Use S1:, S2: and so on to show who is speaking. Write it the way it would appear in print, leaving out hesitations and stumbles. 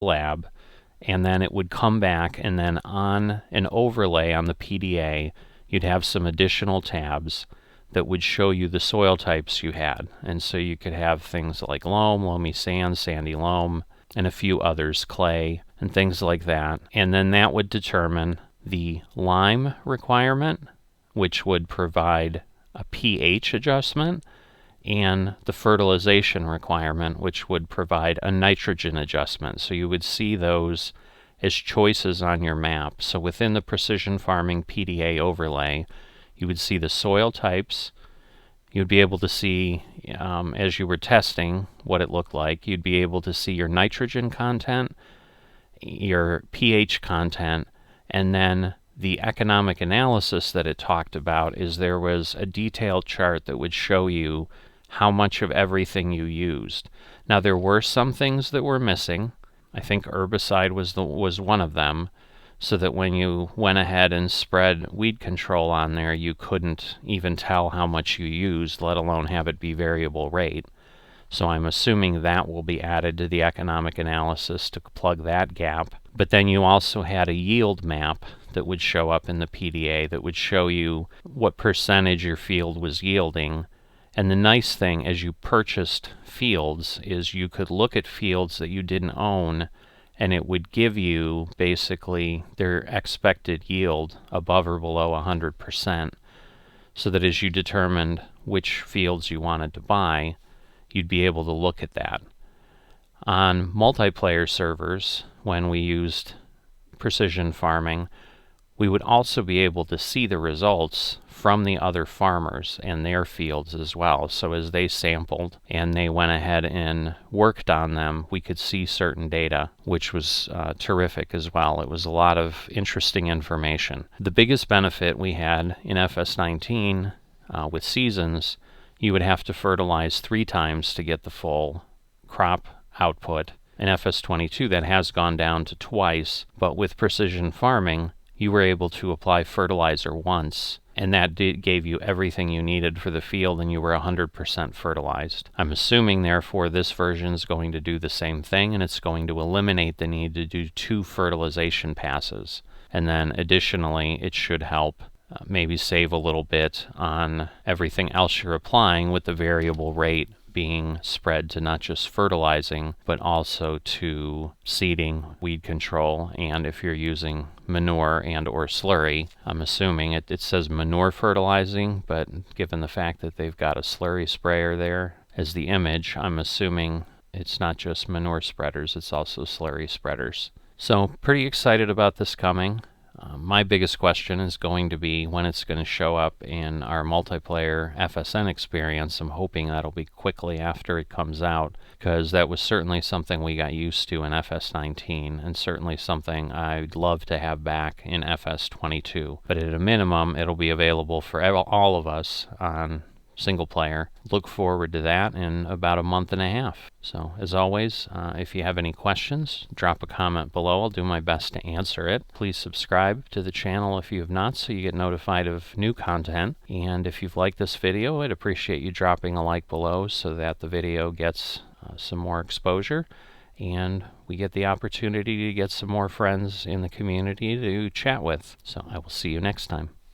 S1: lab, and then it would come back, and then on an overlay on the PDA, you'd have some additional tabs that would show you the soil types you had. And so you could have things like loam, loamy sand, sandy loam, and a few others, clay, and things like that. And then that would determine the lime requirement, which would provide a pH adjustment, and the fertilization requirement, which would provide a nitrogen adjustment. So you would see those as choices on your map. So within the Precision Farming PDA overlay, you would see the soil types. You'd be able to see, as you were testing, what it looked like. You'd be able to see your nitrogen content, your pH content, and then the economic analysis that it talked about is there was a detailed chart that would show you how much of everything you used. Now there were some things that were missing. I think herbicide was one of them, so that when you went ahead and spread weed control on there, you couldn't even tell how much you used, let alone have it be variable rate. So I'm assuming that will be added to the economic analysis to plug that gap. But then you also had a yield map that would show up in the PDA that would show you what percentage your field was yielding. And the nice thing as you purchased fields is you could look at fields that you didn't own, and it would give you basically their expected yield above or below 100%, so that as you determined which fields you wanted to buy, you'd be able to look at that. On multiplayer servers, when we used precision farming, we would also be able to see the results from the other farmers and their fields as well. So as they sampled and they went ahead and worked on them, we could see certain data, which was terrific as well. It was a lot of interesting information. The biggest benefit we had in FS19 with seasons, you would have to fertilize 3 times to get the full crop output. In FS22 that has gone down to twice, but with precision farming you were able to apply fertilizer once, and that gave you everything you needed for the field, and you were 100% fertilized. I'm assuming therefore this version is going to do the same thing, and it's going to eliminate the need to do 2 fertilization passes. And then additionally it should help maybe save a little bit on everything else you're applying, with the variable rate being spread to not just fertilizing, but also to seeding, weed control, and if you're using manure and or slurry. I'm assuming it says manure fertilizing, but given the fact that they've got a slurry sprayer there as the image, I'm assuming it's not just manure spreaders, it's also slurry spreaders. So pretty excited about this coming. My biggest question is going to be when it's going to show up in our multiplayer FSN experience. I'm hoping that'll be quickly after it comes out, because that was certainly something we got used to in FS19, and certainly something I'd love to have back in FS22. But at a minimum, it'll be available for all of us on single player. Look forward to that in about a month and a half. So as always, if you have any questions, drop a comment below. I'll do my best to answer it. Please subscribe to the channel if you have not, so you get notified of new content. And if you've liked this video, I'd appreciate you dropping a like below so that the video gets some more exposure, and we get the opportunity to get some more friends in the community to chat with. So I will see you next time.